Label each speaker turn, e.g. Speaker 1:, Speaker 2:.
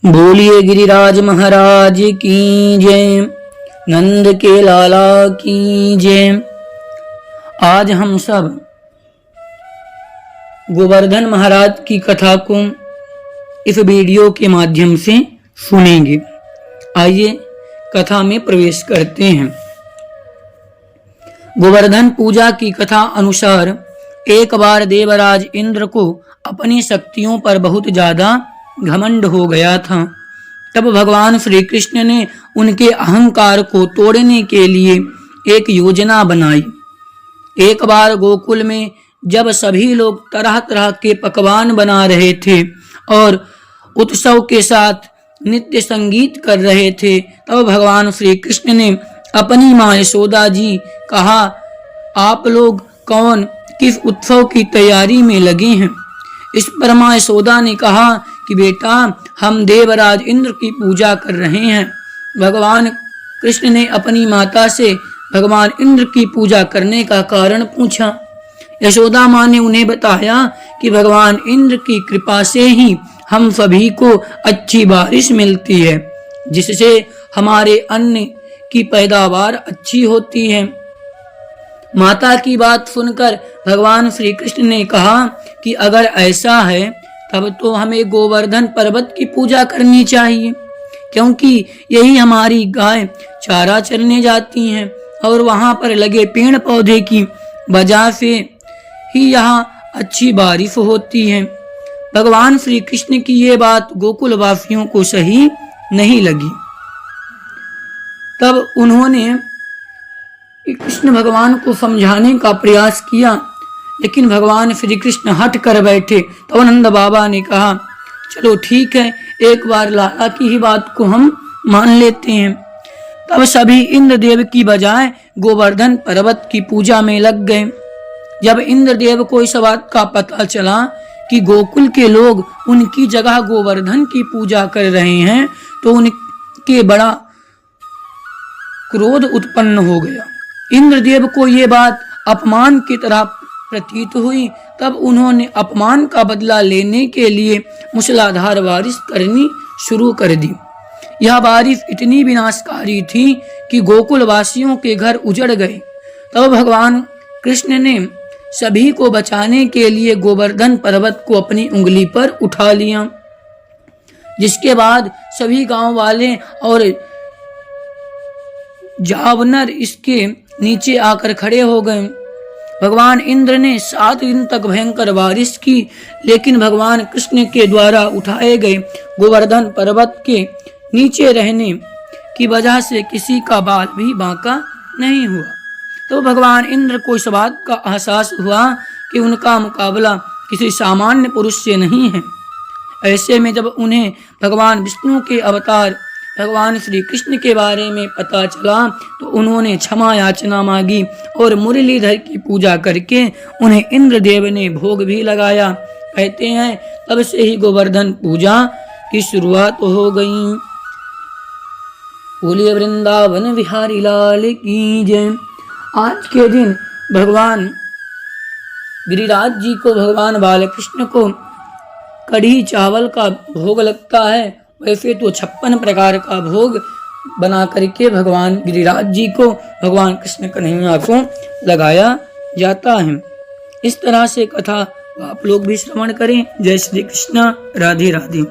Speaker 1: बोलिए गिरिराज महाराज की जय, नंद के लाला की जय। आज हम सब गोवर्धन महाराज की कथा को इस वीडियो के माध्यम से सुनेंगे। आइए कथा में प्रवेश करते हैं। गोवर्धन पूजा की कथा अनुसार एक बार देवराज इंद्र को अपनी शक्तियों पर बहुत ज्यादा घमंड हो गया था। तब भगवान श्री कृष्ण ने उनके अहंकार को तोड़ने के लिए एक योजना बनाई। एक बार गोकुल में जब सभी लोग तरह तरह के पकवान बना रहे थे और उत्सव के साथ नित्य संगीत कर रहे थे, तब भगवान श्री कृष्ण ने अपनी मां यशोदा जी कहा, आप लोग कौन किस उत्सव की तैयारी में लगे हैं? इस पर मां यशोदा ने कहा कि बेटा, हम देवराज इंद्र की पूजा कर रहे हैं। भगवान कृष्ण ने अपनी माता से भगवान इंद्र की पूजा करने का कारण पूछा। यशोदा माँ ने उन्हें बताया कि भगवान इंद्र की कृपा से ही हम सभी को अच्छी बारिश मिलती है, जिससे हमारे अन्न की पैदावार अच्छी होती है। माता की बात सुनकर भगवान श्री कृष्ण ने कहा कि अगर ऐसा है तब तो हमें गोवर्धन पर्वत की पूजा करनी चाहिए, क्योंकि यही हमारी गाय चारा चरने जाती हैं और वहां पर लगे पेड़ पौधे की वजह से ही यहाँ अच्छी बारिश होती है। भगवान श्री कृष्ण की ये बात गोकुल वासियों को सही नहीं लगी। तब उन्होंने कृष्ण भगवान को समझाने का प्रयास किया, लेकिन भगवान श्री कृष्ण हट कर बैठे। तो नंद बाबा ने कहा, चलो ठीक है, एक बार लाला की ही बात को हम मान लेते हैं। तब सभी इंद्रदेव की बजाय गोवर्धन पर्वत की पूजा में लग गए। जब इंद्रदेव को इस बात का पता चला कि गोकुल के लोग उनकी जगह गोवर्धन की पूजा कर रहे हैं, तो उनके बड़ा क्रोध उत्पन्न हो गया। इंद्रदेव को ये बात अपमान की तरह प्रतीत हुई। तब उन्होंने अपमान का बदला लेने के लिए मूसलाधार बारिश करनी शुरू कर दी। यह बारिश इतनी विनाशकारी थी कि गोकुल वासियों के घर उजड़ गए। तब भगवान कृष्ण ने सभी को बचाने के लिए गोवर्धन पर्वत को अपनी उंगली पर उठा लिया, जिसके बाद सभी गांव वाले और जावनर इसके नीचे आकर खड़े हो गए। भगवान इंद्र ने 7 दिन तक भयंकर बारिश की, लेकिन भगवान कृष्ण के द्वारा उठाए गए गोवर्धन पर्वत के नीचे रहने की वजह से किसी का बाल भी बांका नहीं हुआ। तो भगवान इंद्र को इस बात का एहसास हुआ कि उनका मुकाबला किसी सामान्य पुरुष से नहीं है। ऐसे में जब उन्हें भगवान विष्णु के अवतार भगवान श्री कृष्ण के बारे में पता चला, तो उन्होंने क्षमा याचना मांगी और मुरलीधर की पूजा करके उन्हें इंद्रदेव ने भोग भी लगाया। कहते हैं तब से ही गोवर्धन पूजा की शुरुआत हो गई। बोलिए वृंदावन विहारी लाल की जय। आज के दिन भगवान गिरिराज जी को, भगवान बालकृष्ण को कढ़ी चावल का भोग लगता है। वैसे तो 56 प्रकार का भोग बना करके भगवान गिरिराज जी को, भगवान कृष्ण कन्हैया को लगाया जाता है। इस तरह से कथा आप लोग भी श्रवण करें। जय श्री कृष्ण, राधे राधे।